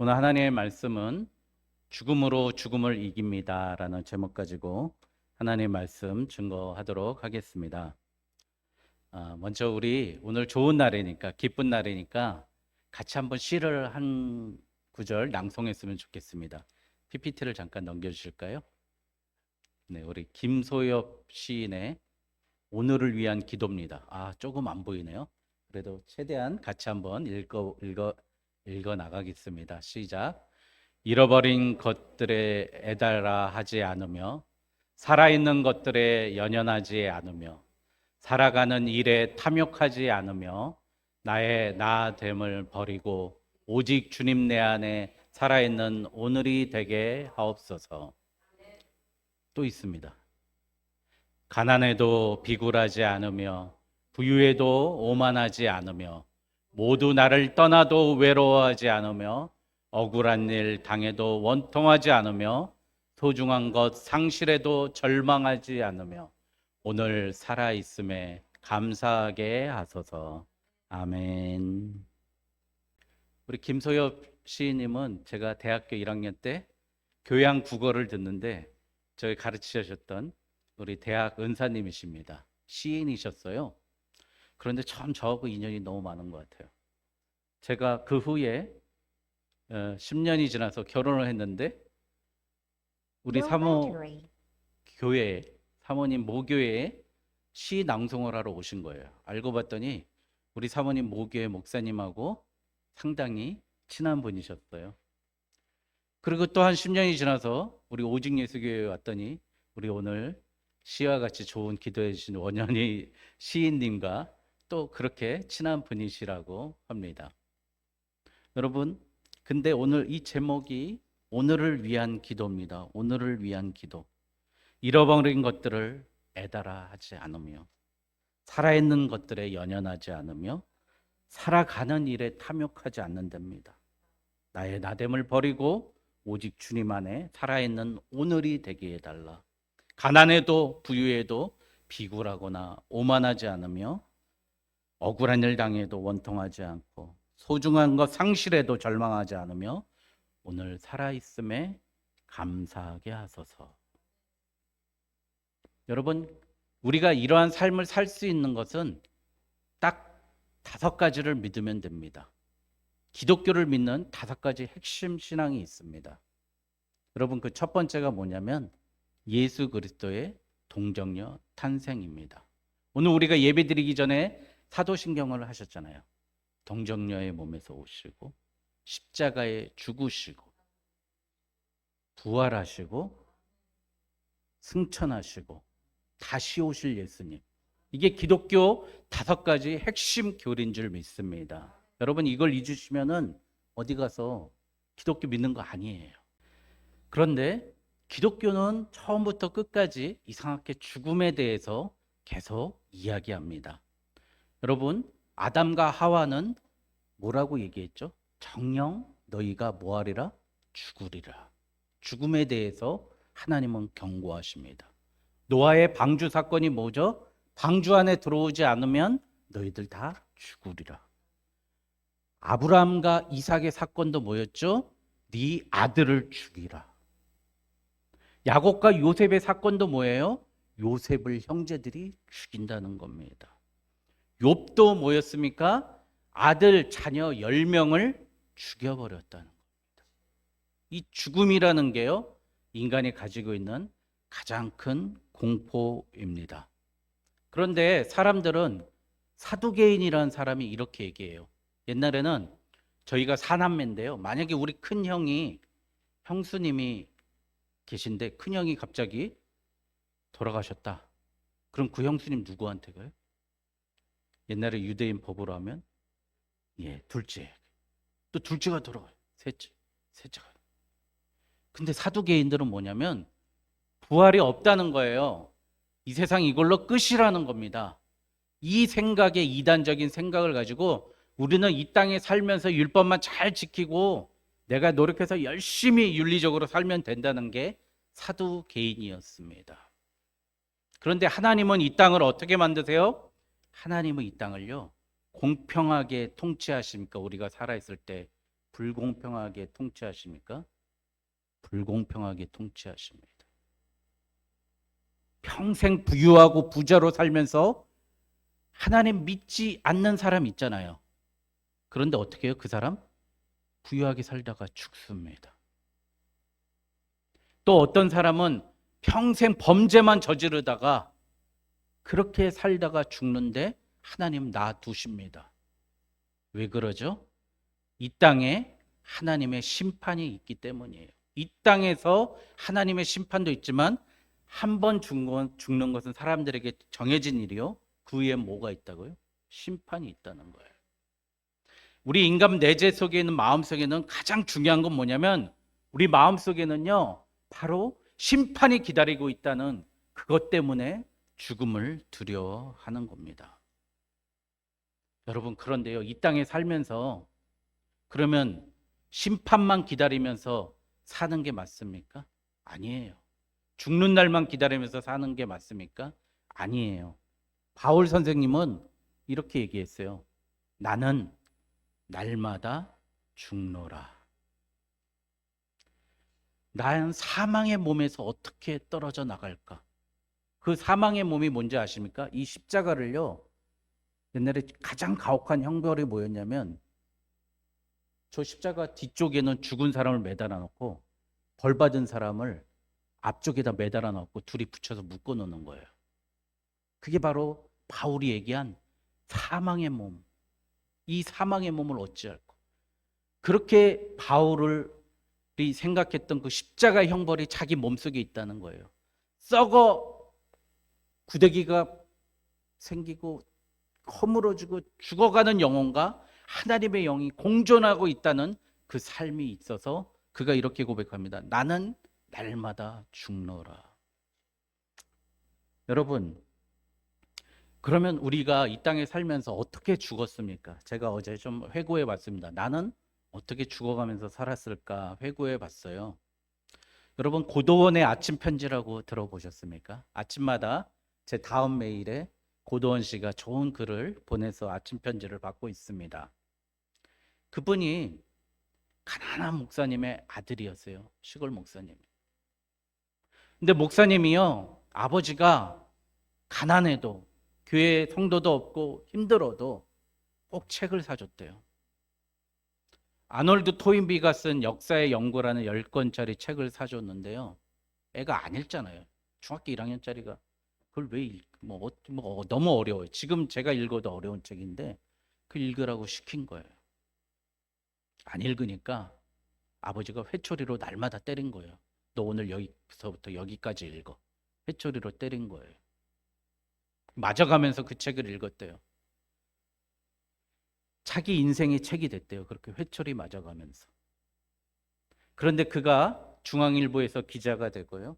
오늘 하나님의 말씀은 죽음으로 죽음을 이깁니다 라는 제목 가지고 하나님의 말씀 증거하도록 하겠습니다. 먼저 우리 오늘 좋은 날이니까, 기쁜 날이니까 같이 한번 시를 한 구절 낭송했으면 좋겠습니다. PPT를 잠깐 넘겨주실까요? 네, 우리 김소엽 시인의 오늘을 위한 기도입니다. 조금 안 보이네요. 그래도 최대한 같이 한번 읽어 나가겠습니다. 시작. 잃어버린 것들에 애달아 하지 않으며 살아있는 것들에 연연하지 않으며 살아가는 일에 탐욕하지 않으며 나의 나됨을 버리고 오직 주님 내 안에 살아있는 오늘이 되게 하옵소서. 또 있습니다. 가난해도 비굴하지 않으며 부유해도 오만하지 않으며 모두 나를 떠나도 외로워하지 않으며 억울한 일 당해도 원통하지 않으며 소중한 것 상실해도 절망하지 않으며 오늘 살아있음에 감사하게 하소서. 아멘. 우리 김소엽 시인님은 제가 대학교 1학년 때 교양 국어를 듣는데 저희 가르치셨던 우리 대학 은사님이십니다. 시인이셨어요. 그런데 참 저하고 인연이 너무 많은 것 같아요. 제가 그 후에 10년이 지나서 결혼을 했는데 우리 사모님 모교회에 시 낭송을 하러 오신 거예요. 알고 봤더니 우리 사모님 모교회 목사님하고 상당히 친한 분이셨어요. 그리고 또 한 10년이 지나서 우리 오직 예수교회에 왔더니 우리 오늘 시와 같이 좋은 기도해 주신 원현희 시인님과 또 그렇게 친한 분이시라고 합니다. 여러분, 근데 오늘 이 제목이 오늘을 위한 기도입니다. 오늘을 위한 기도. 잃어버린 것들을 애달아 하지 않으며 살아있는 것들에 연연하지 않으며 살아가는 일에 탐욕하지 않는답니다. 나의 나됨을 버리고 오직 주님 안에 살아있는 오늘이 되게 해달라. 가난해도 부유해도 비굴하거나 오만하지 않으며 억울한 일 당해도 원통하지 않고 소중한 것 상실해도 절망하지 않으며 오늘 살아있음에 감사하게 하소서. 여러분, 우리가 이러한 삶을 살 수 있는 것은 딱 5가지를 믿으면 됩니다. 기독교를 믿는 5가지 핵심 신앙이 있습니다. 여러분, 그 첫 번째가 뭐냐면 예수 그리스도의 동정녀 탄생입니다. 오늘 우리가 예배드리기 전에 사도신경을 하셨잖아요. 동정녀의 몸에서 오시고 십자가에 죽으시고 부활하시고 승천하시고 다시 오실 예수님. 이게 기독교 5가지 핵심 교리인 줄 믿습니다. 여러분, 이걸 잊으시면은 어디 가서 기독교 믿는 거 아니에요. 그런데 기독교는 처음부터 끝까지 이상하게 죽음에 대해서 계속 이야기합니다. 여러분, 아담과 하와는 뭐라고 얘기했죠? 정녕 너희가 뭐하리라? 죽으리라. 죽음에 대해서 하나님은 경고하십니다. 노아의 방주 사건이 뭐죠? 방주 안에 들어오지 않으면 너희들 다 죽으리라. 아브라함과 이삭의 사건도 뭐였죠? 네 아들을 죽이라. 야곱과 요셉의 사건도 뭐예요? 요셉을 형제들이 죽인다는 겁니다. 욥도 뭐였습니까? 아들, 자녀 10명을 죽여버렸다는 겁니다. 이 죽음이라는 게요, 인간이 가지고 있는 가장 큰 공포입니다. 그런데 사람들은 사두개인이라는 사람이 이렇게 얘기해요. 옛날에는 저희가 4남매인데요. 만약에 우리 큰 형이, 형수님이 계신데 큰형이 갑자기 돌아가셨다. 그럼 그 형수님 누구한테 가요? 옛날에 유대인 법으로 하면 둘째. 또 둘째가 돌아가요. 셋째가. 근데 사두개인들은 뭐냐면 부활이 없다는 거예요. 이 세상 이걸로 끝이라는 겁니다. 이 생각에, 이단적인 생각을 가지고 우리는 이 땅에 살면서 율법만 잘 지키고 내가 노력해서 열심히 윤리적으로 살면 된다는 게 사두개인이었습니다. 그런데 하나님은 이 땅을 어떻게 만드세요? 하나님은 이 땅을요, 공평하게 통치하십니까? 우리가 살아있을 때 불공평하게 통치하십니까? 불공평하게 통치하십니다. 평생 부유하고 부자로 살면서 하나님 믿지 않는 사람 있잖아요. 그런데 어떻게 해요? 그 사람 부유하게 살다가 죽습니다. 또 어떤 사람은 평생 범죄만 저지르다가 그렇게 살다가 죽는데 하나님 놔두십니다. 왜 그러죠? 이 땅에 하나님의 심판이 있기 때문이에요. 이 땅에서 하나님의 심판도 있지만 한 번 죽는 것은 사람들에게 정해진 일이요. 그 위에 뭐가 있다고요? 심판이 있다는 거예요. 우리 인간 내재 속에 있는 마음 속에는 가장 중요한 건 뭐냐면 우리 마음 속에는요. 바로 심판이 기다리고 있다는 그것 때문에 죽음을 두려워하는 겁니다. 여러분 그런데요. 이 땅에 살면서 그러면 심판만 기다리면서 사는 게 맞습니까? 아니에요. 죽는 날만 기다리면서 사는 게 맞습니까? 아니에요. 바울 선생님은 이렇게 얘기했어요. 나는 날마다 죽노라. 나는 사망의 몸에서 어떻게 떨어져 나갈까? 그 사망의 몸이 뭔지 아십니까? 이 십자가를요. 옛날에 가장 가혹한 형벌이 뭐였냐면 저 십자가 뒤쪽에는 죽은 사람을 매달아 놓고 벌 받은 사람을 앞쪽에다 매달아 놓고 둘이 붙여서 묶어 놓는 거예요. 그게 바로 바울이 얘기한 사망의 몸. 이 사망의 몸을 어찌할까? 그렇게 바울이 생각했던 그 십자가 형벌이 자기 몸속에 있다는 거예요. 썩어 구데기가 생기고 허물어지고 죽어가는 영혼과 하나님의 영이 공존하고 있다는 그 삶이 있어서 그가 이렇게 고백합니다. 나는 날마다 죽노라. 여러분, 그러면 우리가 이 땅에 살면서 어떻게 죽었습니까? 제가 어제 좀 회고해 봤습니다. 나는 어떻게 죽어가면서 살았을까 회고해 봤어요. 여러분 고도원의 아침 편지라고 들어보셨습니까? 아침마다 제 다음 메일에 고도원 씨가 좋은 글을 보내서 아침 편지를 받고 있습니다. 그분이 가난한 목사님의 아들이었어요. 시골 목사님. 근데 목사님이요. 아버지가 가난해도 교회 성도도 없고 힘들어도 꼭 책을 사줬대요. 아놀드 토인비가 쓴 역사의 연구라는 10권짜리 책을 사줬는데요. 애가 안 읽잖아요. 중학교 1학년짜리가 그걸 왜 너무 어려워요. 지금 제가 읽어도 어려운 책인데 그 읽으라고 시킨 거예요. 안 읽으니까 아버지가 회초리로 날마다 때린 거예요. 너 오늘 여기서부터 여기까지 읽어. 회초리로 때린 거예요. 맞아가면서 그 책을 읽었대요. 자기 인생의 책이 됐대요. 그렇게 회초리 맞아가면서. 그런데 그가 중앙일보에서 기자가 되고요.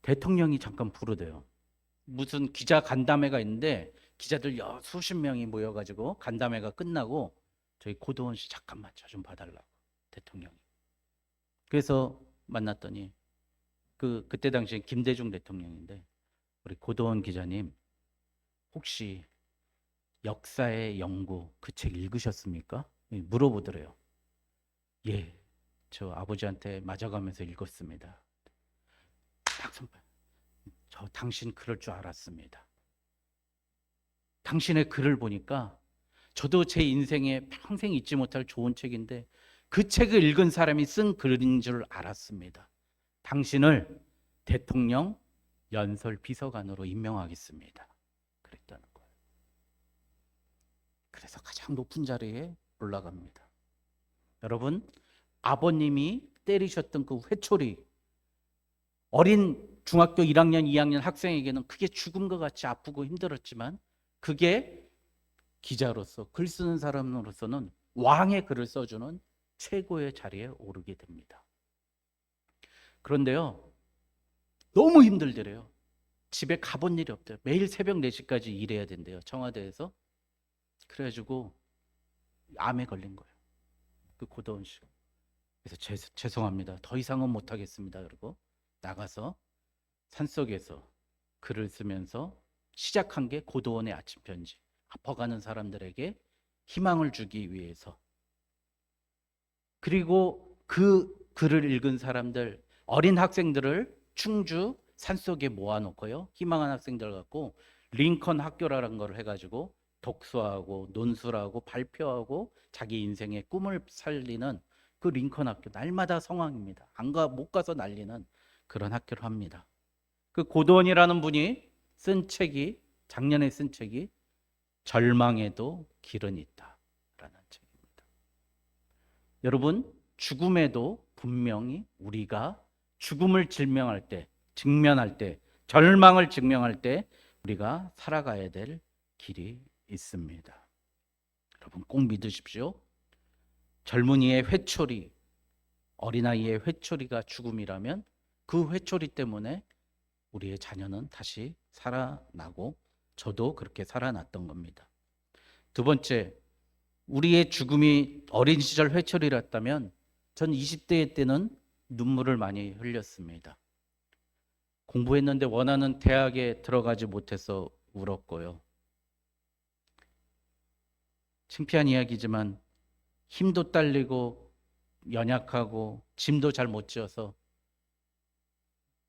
대통령이 잠깐 부르대요. 무슨 기자 간담회가 있는데 기자들 수십 명이 모여가지고 간담회가 끝나고 저희 고도원 씨 잠깐만 저 좀 봐달라고 대통령이. 그래서 만났더니 그때 당시에 김대중 대통령인데 우리 고도원 기자님 혹시 역사의 연구 그 책 읽으셨습니까? 물어보더래요. 예, 저 아버지한테 맞아가면서 읽었습니다. 딱 선발. 저 당신 그럴 줄 알았습니다. 당신의 글을 보니까 저도 제 인생에 평생 잊지 못할 좋은 책인데 그 책을 읽은 사람이 쓴 글인 줄 알았습니다. 당신을 대통령 연설 비서관으로 임명하겠습니다. 그랬다는 거예요. 그래서 가장 높은 자리에 올라갑니다. 여러분, 아버님이 때리셨던 그 회초리 어린 중학교 1학년, 2학년 학생에게는 그게 죽음과 같이 아프고 힘들었지만 그게 기자로서 글 쓰는 사람으로서는 왕의 글을 써주는 최고의 자리에 오르게 됩니다. 그런데요, 너무 힘들더래요. 집에 가본 일이 없대요. 매일 새벽 4시까지 일해야 된대요. 청와대에서. 그래가지고 암에 걸린 거예요. 그 고도원 씨가. 그래서 죄송합니다. 더 이상은 못하겠습니다. 그러고 나가서 산속에서 글을 쓰면서 시작한 게 고도원의 아침 편지. 아파가는 사람들에게 희망을 주기 위해서 그리고 그 글을 읽은 사람들, 어린 학생들을 충주 산속에 모아놓고요. 희망한 학생들 갖고 링컨 학교라는 걸 해가지고 독서하고 논술하고 발표하고 자기 인생의 꿈을 살리는 그 링컨 학교, 날마다 성황입니다. 못 가서 난리는 그런 학교를 합니다. 그 고도원이라는 분이 작년에 쓴 책이 절망에도 길은 있다라는 책입니다. 여러분, 죽음에도 분명히 우리가 죽음을 직면할 때, 절망을 직면할 때 우리가 살아가야 될 길이 있습니다. 여러분 꼭 믿으십시오. 젊은이의 회초리, 어린아이의 회초리가 죽음이라면 그 회초리 때문에 우리의 자녀는 다시 살아나고 저도 그렇게 살아났던 겁니다. 두 번째, 우리의 죽음이 어린 시절 회초리였다면 전 20대 때는 눈물을 많이 흘렸습니다. 공부했는데 원하는 대학에 들어가지 못해서 울었고요. 창피한 이야기지만 힘도 딸리고 연약하고 짐도 잘 못 지어서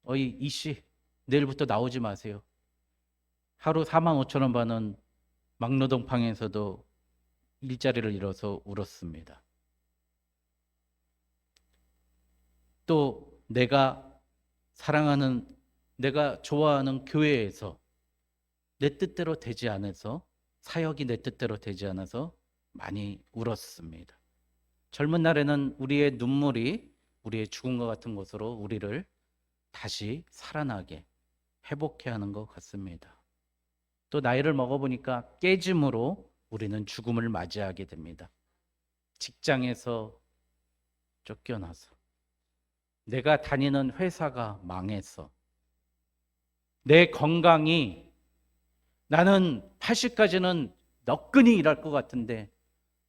어이 이씨 내일부터 나오지 마세요. 하루 45,000원 받는 막노동팡에서도 일자리를 잃어서 울었습니다. 또 내가 사랑하는, 내가 좋아하는 교회에서 내 뜻대로 되지 않아서, 사역이 내 뜻대로 되지 않아서 많이 울었습니다. 젊은 날에는 우리의 눈물이 우리의 죽음과 같은 것으로 우리를 다시 살아나게 회복해 하는 것 같습니다. 또 나이를 먹어보니까 깨짐으로 우리는 죽음을 맞이하게 됩니다. 직장에서 쫓겨나서, 내가 다니는 회사가 망해서, 내 건강이, 나는 80까지는 너끈히 일할 것 같은데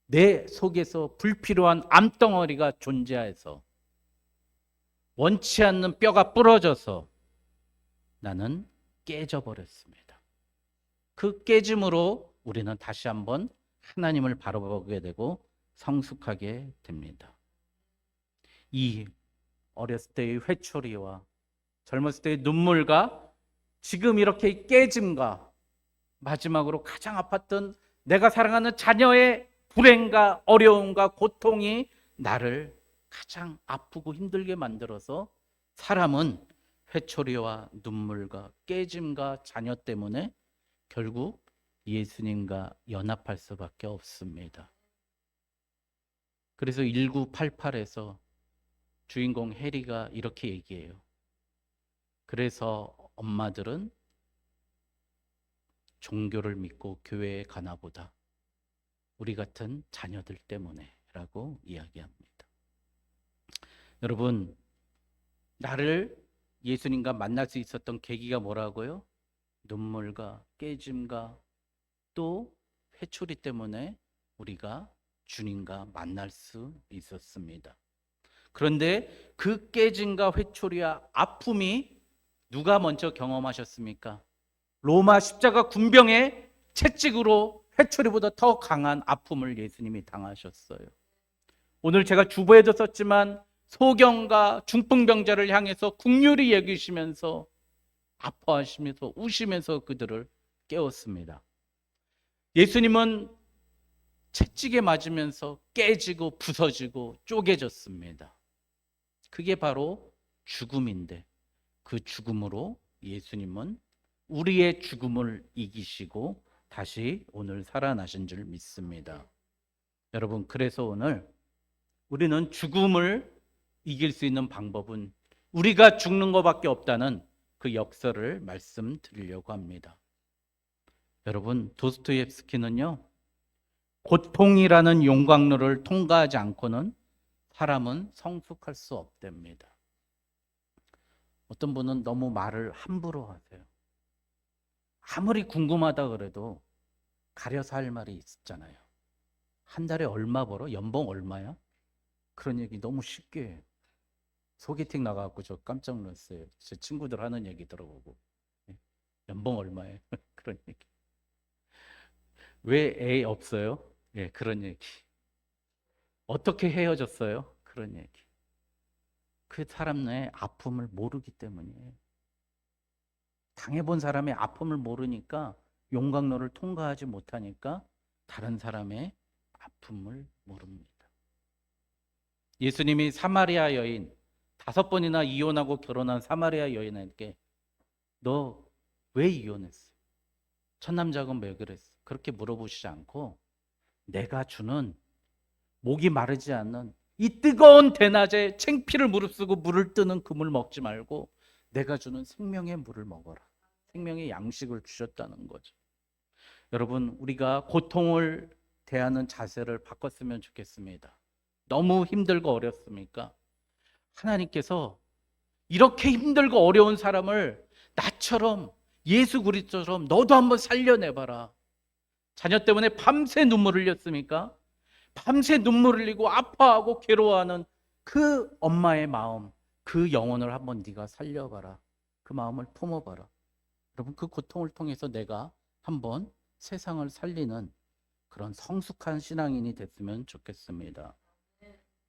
내 속에서 불필요한 암덩어리가 존재해서 원치 않는 뼈가 부러져서 나는 깨져버렸습니다. 그 깨짐으로 우리는 다시 한번 하나님을 바라보게 되고 성숙하게 됩니다. 이 어렸을 때의 회초리와 젊었을 때의 눈물과 지금 이렇게 깨짐과 마지막으로 가장 아팠던 내가 사랑하는 자녀의 불행과 어려움과 고통이 나를 가장 아프고 힘들게 만들어서 사람은 회초리와 눈물과 깨짐과 자녀 때문에 결국 예수님과 연합할 수밖에 없습니다. 그래서 1988에서 주인공 해리가 이렇게 얘기해요. 그래서 엄마들은 종교를 믿고 교회에 가나 보다. 우리 같은 자녀들 때문에 라고 이야기합니다. 여러분, 나를 예수님과 만날 수 있었던 계기가 뭐라고요? 눈물과 깨짐과 또 회초리 때문에 우리가 주님과 만날 수 있었습니다. 그런데 그 깨짐과 회초리와 아픔이 누가 먼저 경험하셨습니까? 로마 십자가 군병의 채찍으로 회초리보다 더 강한 아픔을 예수님이 당하셨어요. 오늘 제가 주보에도 썼지만 소경과 중풍병자를 향해서 긍휼히 여기시면서 아파하시면서 우시면서 그들을 깨웠습니다. 예수님은 채찍에 맞으면서 깨지고 부서지고 쪼개졌습니다. 그게 바로 죽음인데 그 죽음으로 예수님은 우리의 죽음을 이기시고 다시 오늘 살아나신 줄 믿습니다. 여러분, 그래서 오늘 우리는 죽음을 이길 수 있는 방법은 우리가 죽는 것밖에 없다는 그 역설을 말씀드리려고 합니다. 여러분, 도스토옙스키는요, 고통이라는 용광로를 통과하지 않고는 사람은 성숙할 수 없답니다. 어떤 분은 너무 말을 함부로 하세요. 아무리 궁금하다 그래도 가려서 할 말이 있잖아요. 한 달에 얼마 벌어? 연봉 얼마야? 그런 얘기 너무 쉽게 해요. 소개팅 나가고 저 깜짝 놀랐어요. 제 친구들 하는 얘기 들어보고. 연봉 얼마예요? 그런 얘기. 왜 애 없어요? 예, 그런 얘기. 어떻게 헤어졌어요? 그런 얘기. 그 사람의 아픔을 모르기 때문이에요. 당해본 사람의 아픔을 모르니까, 용광로를 통과하지 못하니까 다른 사람의 아픔을 모릅니다. 예수님이 사마리아 여인, 5번이나 이혼하고 결혼한 사마리아 여인에게 너 왜 이혼했어? 첫 남자건 왜 그랬어? 그렇게 물어보시지 않고 내가 주는 목이 마르지 않는 이 뜨거운 대낮에 창피를 무릅쓰고 물을 뜨는 그 물 먹지 말고 내가 주는 생명의 물을 먹어라. 생명의 양식을 주셨다는 거죠. 여러분, 우리가 고통을 대하는 자세를 바꿨으면 좋겠습니다. 너무 힘들고 어렵습니까? 하나님께서 이렇게 힘들고 어려운 사람을 나처럼, 예수 그리스도처럼 너도 한번 살려내봐라. 자녀 때문에 밤새 눈물 흘렸습니까? 밤새 눈물 흘리고 아파하고 괴로워하는 그 엄마의 마음, 그 영혼을 한번 네가 살려봐라. 그 마음을 품어봐라. 여러분, 그 고통을 통해서 내가 한번 세상을 살리는 그런 성숙한 신앙인이 됐으면 좋겠습니다.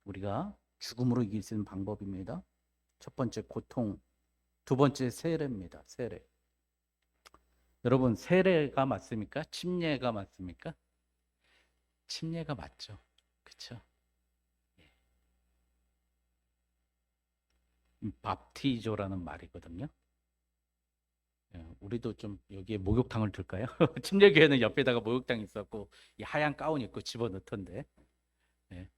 우리가 죽음으로 이길 수 있는 방법입니다. 첫 번째 고통, 두 번째 세례입니다. 세례. 여러분, 세례가 맞습니까? 침례가 맞습니까? 침례가 맞죠. 그렇죠? 밥티조라는 말이거든요. 우리도 좀 여기에 목욕탕을 둘까요? 침례교회는 옆에다가 목욕탕이 있었고 이 하얀 가운 입고 집어넣던데,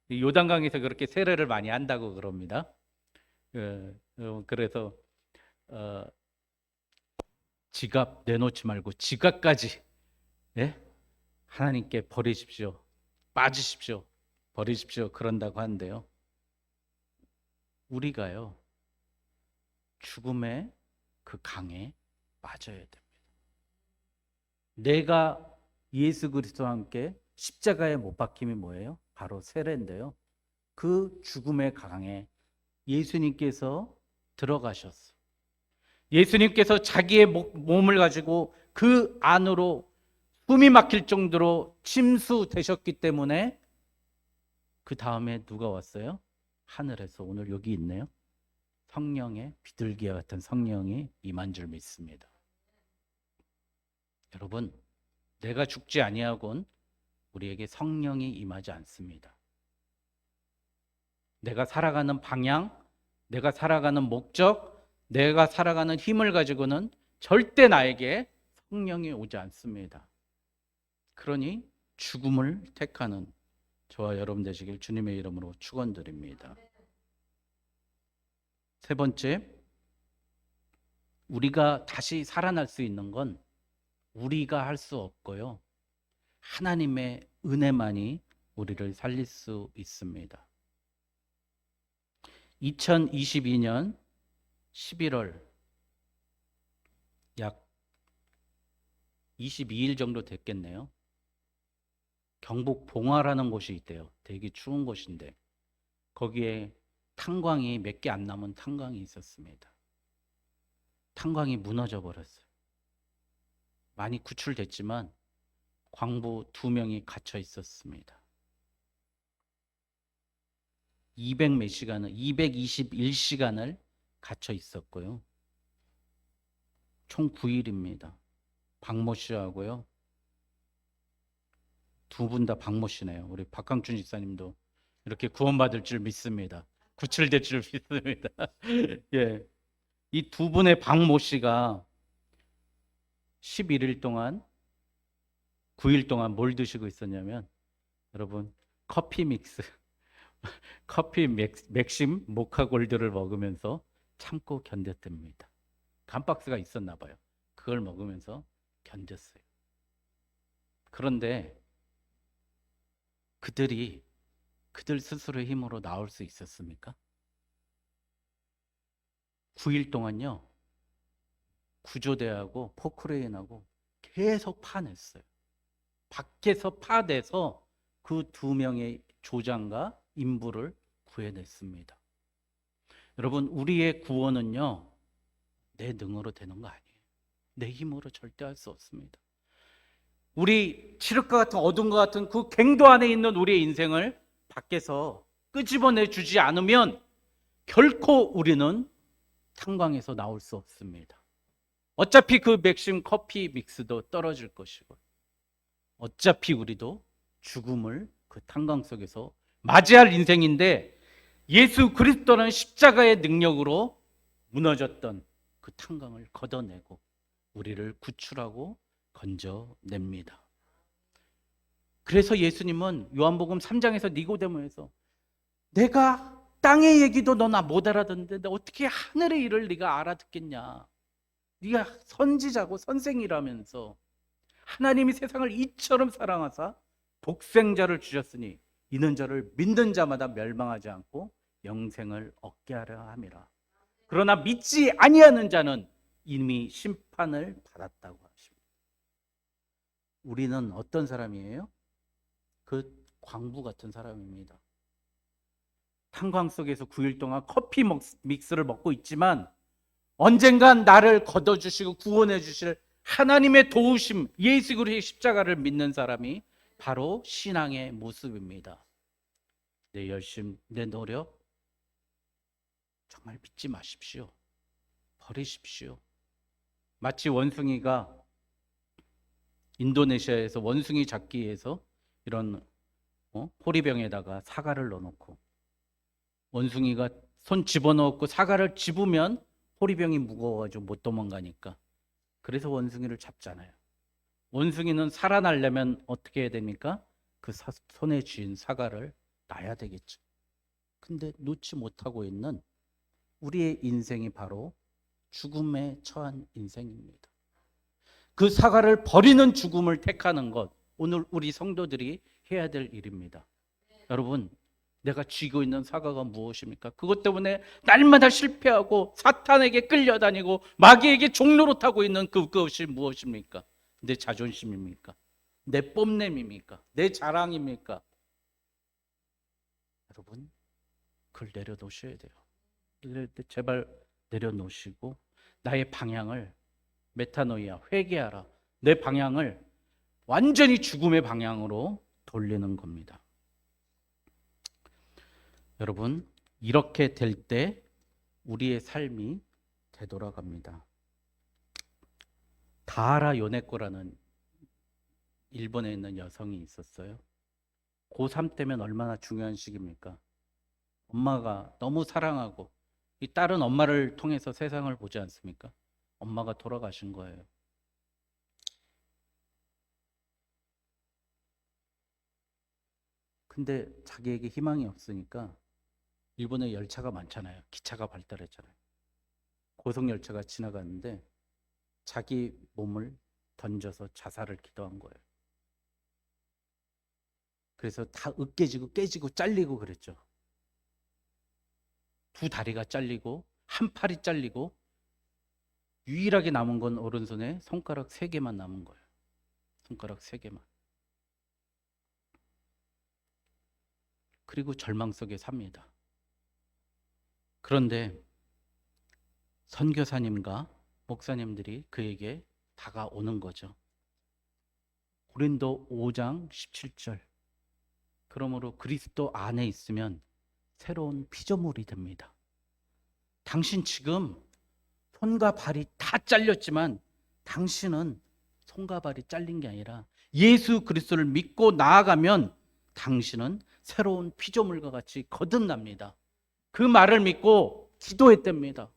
이 요단강에서 그렇게 세례를 많이 한다고 그럽니다. 그래서 지갑 내놓지 말고 지갑까지, 하나님께 버리십시오. 빠지십시오. 버리십시오. 그런다고 하는데요. 우리가요, 죽음의 그 강에 빠져야 됩니다. 내가 예수 그리스도와 함께 십자가에 못 박힘이 뭐예요? 바로 세례인데요. 그 죽음의 강에 예수님께서 들어가셨어. 예수님께서 자기의 몸을 가지고 그 안으로 숨이 막힐 정도로 침수되셨기 때문에 그 다음에 누가 왔어요? 하늘에서, 오늘 여기 있네요. 성령의 비둘기와 같은 성령이 임한 줄 믿습니다. 여러분, 내가 죽지 아니하곤 우리에게 성령이 임하지 않습니다. 내가 살아가는 방향, 내가 살아가는 목적, 내가 살아가는 힘을 가지고는 절대 나에게 성령이 오지 않습니다. 그러니 죽음을 택하는 저와 여러분 되시길 주님의 이름으로 축원드립니다. 세 번째, 우리가 다시 살아날 수 있는 건 우리가 할 수 없고요. 하나님의 은혜만이 우리를 살릴 수 있습니다. 2022년 11월 약 22일 정도 됐겠네요. 경북 봉화라는 곳이 있대요. 되게 추운 곳인데 거기에 탄광이 몇 개 안 남은 탄광이 있었습니다. 탄광이 무너져 버렸어요. 많이 구출됐지만 광부 2명이 갇혀 있었습니다. 200몇 시간을, 221시간을 갇혀 있었고요. 총 9일입니다. 박모 씨하고요. 두 분 다 박모 씨네요. 우리 박강준 집사님도 이렇게 구원받을 줄 믿습니다. 구출될 줄 믿습니다. 예. 이 두 분의 박모 씨가 11일 동안, 9일 동안 뭘 드시고 있었냐면, 여러분, 커피 믹스, 커피 맥심 모카 골드를 먹으면서 참고 견뎠답니다. 감박스가 있었나 봐요. 그걸 먹으면서 견뎠어요. 그런데 그들 스스로의 힘으로 나올 수 있었습니까? 9일 동안요, 구조대하고 포크레인하고 계속 파냈어요. 밖에서 파내서 그 2명의 조장과 인부를 구해냈습니다. 여러분, 우리의 구원은요, 내 능으로 되는 거 아니에요. 내 힘으로 절대 할 수 없습니다. 우리 칠흑과 같은 어둠과 같은 그 갱도 안에 있는 우리의 인생을 밖에서 끄집어내 주지 않으면 결코 우리는 탄광에서 나올 수 없습니다. 어차피 그 맥심 커피 믹스도 떨어질 것이고, 어차피 우리도 죽음을 그 탄광 속에서 맞이할 인생인데, 예수 그리스도라는 십자가의 능력으로 무너졌던 그 탄광을 걷어내고 우리를 구출하고 건져냅니다. 그래서 예수님은 요한복음 3장에서 니고데모에서 내가 땅의 얘기도 너 나 못 알아듣는데 어떻게 하늘의 일을 네가 알아듣겠냐. 네가 선지자고 선생이라면서 하나님이 세상을 이처럼 사랑하사 독생자를 주셨으니 이는 저를 믿는 자마다 멸망하지 않고 영생을 얻게 하려 함이라. 그러나 믿지 아니하는 자는 이미 심판을 받았다고 하십니다. 우리는 어떤 사람이에요? 그 광부 같은 사람입니다. 탄광 속에서 9일 동안 커피 믹스를 먹고 있지만 언젠간 나를 걷어주시고 구원해 주실 하나님의 도우심, 예수 그리스도의 십자가를 믿는 사람이 바로 신앙의 모습입니다. 내 열심, 내 노력 정말 믿지 마십시오. 버리십시오. 마치 원숭이가 인도네시아에서 원숭이 잡기 위해서 이런 호리병에다가 사과를 넣어놓고 원숭이가 손 집어넣고 사과를 집으면 호리병이 무거워가지고 못 도망가니까 그래서 원숭이를 잡잖아요. 원숭이는 살아나려면 어떻게 해야 됩니까? 그 손에 쥐인 사과를 놔야 되겠죠. 근데 놓지 못하고 있는 우리의 인생이 바로 죽음에 처한 인생입니다. 그 사과를 버리는 죽음을 택하는 것, 오늘 우리 성도들이 해야 될 일입니다. 여러분, 내가 쥐고 있는 사과가 무엇입니까? 그것 때문에 날마다 실패하고 사탄에게 끌려다니고 마귀에게 종노릇하고 있는 그것이 무엇입니까? 내 자존심입니까? 내 뽐냄입니까? 내 자랑입니까? 여러분, 그걸 내려놓으셔야 돼요. 이럴 때 제발 내려놓으시고 나의 방향을 메타노이아, 회개하라. 내 방향을 완전히 죽음의 방향으로 돌리는 겁니다. 여러분, 이렇게 될 때 우리의 삶이 되돌아갑니다. 다하라 요네코라는 일본에 있는 여성이 있었어요. 고3 때면 얼마나 중요한 시기입니까? 엄마가 너무 사랑하고 이 딸은 엄마를 통해서 세상을 보지 않습니까? 엄마가 돌아가신 거예요. 근데 자기에게 희망이 없으니까 일본에 열차가 많잖아요. 기차가 발달했잖아요. 고속열차가 지나가는데 자기 몸을 던져서 자살을 기도한 거예요. 그래서 다 으깨지고 깨지고 잘리고 그랬죠. 두 다리가 잘리고 한 팔이 잘리고 유일하게 남은 건 오른손에 손가락 3개만 남은 거예요. 손가락 3개만. 그리고 절망 속에 삽니다. 그런데 선교사님과 목사님들이 그에게 다가오는 거죠. 고린도 5장 17절. 그러므로 그리스도 안에 있으면 새로운 피조물이 됩니다. 당신 지금 손과 발이 다 잘렸지만 당신은 손과 발이 잘린 게 아니라 예수 그리스도를 믿고 나아가면 당신은 새로운 피조물과 같이 거듭납니다. 그 말을 믿고 기도했답니다.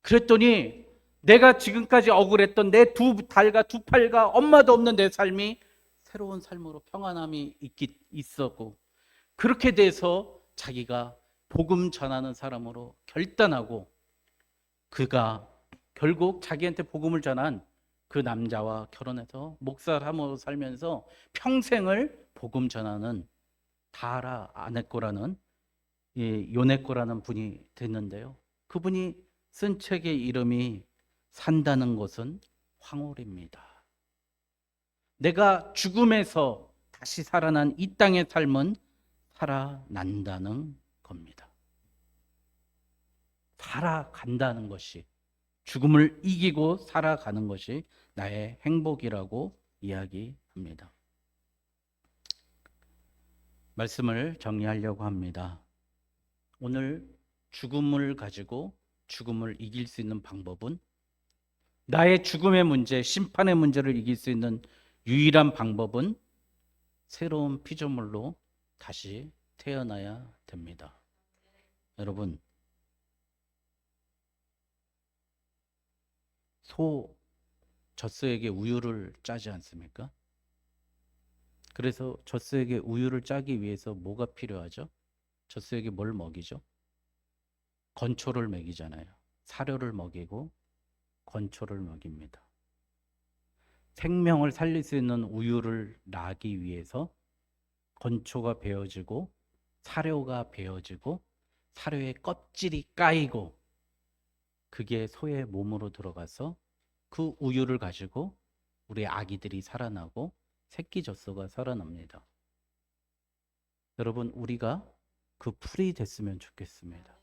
그랬더니 내가 지금까지 억울했던 내 두 달과 두 팔과 엄마도 없는 내 삶이 새로운 삶으로 평안함이 있었고, 그렇게 돼서 자기가 복음 전하는 사람으로 결단하고 그가 결국 자기한테 복음을 전한 그 남자와 결혼해서 목사를 하며 살면서 평생을 복음 전하는 다하라 아네코라는 요네코라는 분이 됐는데요. 그분이 쓴 책의 이름이 산다는 것은 황홀입니다. 내가 죽음에서 다시 살아난 이 땅의 삶은 살아난다는 겁니다. 살아간다는 것이, 죽음을 이기고 살아가는 것이 나의 행복이라고 이야기합니다. 말씀을 정리하려고 합니다. 오늘 죽음을 가지고 죽음을 이길 수 있는 방법은, 나의 죽음의 문제, 심판의 문제를 이길 수 있는 유일한 방법은 새로운 피조물로 다시 태어나야 됩니다. 여러분, 젖소에게 우유를 짜지 않습니까? 그래서 젖소에게 우유를 짜기 위해서 뭐가 필요하죠? 젖소에게 뭘 먹이죠? 건초를 먹이잖아요. 사료를 먹이고 건초를 먹입니다. 생명을 살릴 수 있는 우유를 나기 위해서 건초가 베어지고 사료가 베어지고 사료의 껍질이 까이고 그게 소의 몸으로 들어가서 그 우유를 가지고 우리 아기들이 살아나고 새끼 젖소가 살아납니다. 여러분, 우리가 그 풀이 됐으면 좋겠습니다.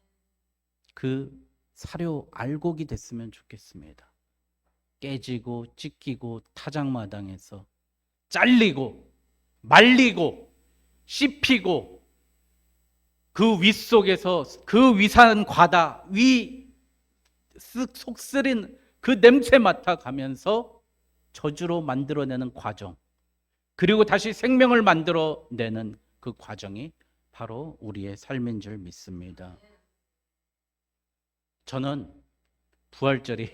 그 사료 알곡이 됐으면 좋겠습니다. 깨지고 찢기고 타작마당에서 잘리고 말리고 씹히고 그 윗속에서 그 위산 과다 속 쓰린 그 냄새 맡아가면서 저주로 만들어내는 과정, 그리고 다시 생명을 만들어내는 그 과정이 바로 우리의 삶인 줄 믿습니다. 저는 부활절이,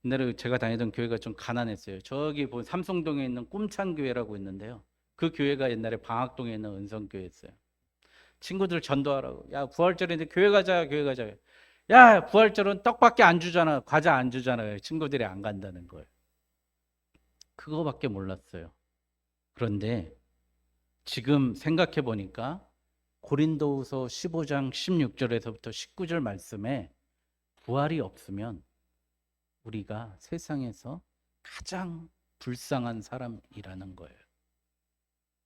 옛날에 제가 다니던 교회가 좀 가난했어요. 저기 삼성동에 있는 꿈찬교회라고 있는데요, 그 교회가 옛날에 방학동에 있는 은성교회였어요. 친구들 전도하라고, 야 부활절인데 교회 가자, 교회 가자. 야 부활절은 떡밖에 안 주잖아, 과자 안 주잖아요. 친구들이 안 간다는 거예요. 그거밖에 몰랐어요. 그런데 지금 생각해 보니까 고린도후서 15장 16절에서부터 19절 말씀에 부활이 없으면 우리가 세상에서 가장 불쌍한 사람이라는 거예요.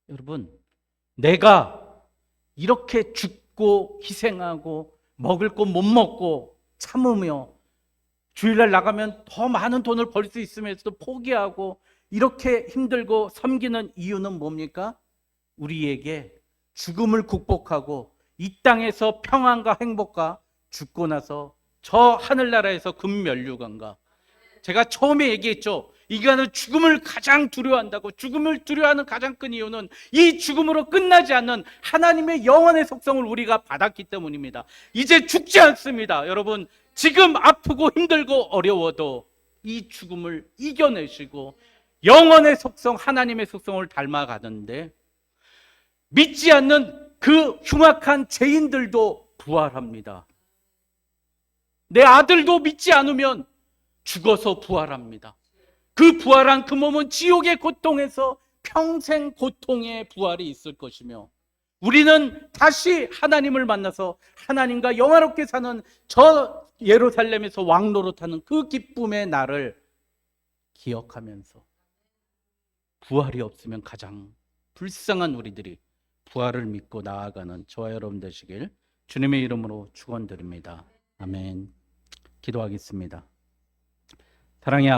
여러분, 내가 이렇게 죽고 희생하고 먹을 거 못 먹고 참으며 주일날 나가면 더 많은 돈을 벌 수 있으면서도 포기하고 이렇게 힘들고 섬기는 이유는 뭡니까? 우리에게 죽음을 극복하고 이 땅에서 평안과 행복과 죽고 나서 저 하늘나라에서 금면류관과, 제가 처음에 얘기했죠. 인간은 죽음을 가장 두려워한다고. 죽음을 두려워하는 가장 큰 이유는 이 죽음으로 끝나지 않는 하나님의 영원의 속성을 우리가 받았기 때문입니다. 이제 죽지 않습니다. 여러분, 지금 아프고 힘들고 어려워도 이 죽음을 이겨내시고 영원의 속성, 하나님의 속성을 닮아가는데, 믿지 않는 그 흉악한 죄인들도 부활합니다. 내 아들도 믿지 않으면 죽어서 부활합니다. 그 부활한 그 몸은 지옥의 고통에서 평생 고통의 부활이 있을 것이며, 우리는 다시 하나님을 만나서 하나님과 영화롭게 사는 저 예루살렘에서 왕노릇하는 그 기쁨의 날을 기억하면서, 부활이 없으면 가장 불쌍한 우리들이 부활을 믿고 나아가는 저와 여러분 되시길 주님의 이름으로 축원드립니다. 아멘. 기도하겠습니다. 사랑의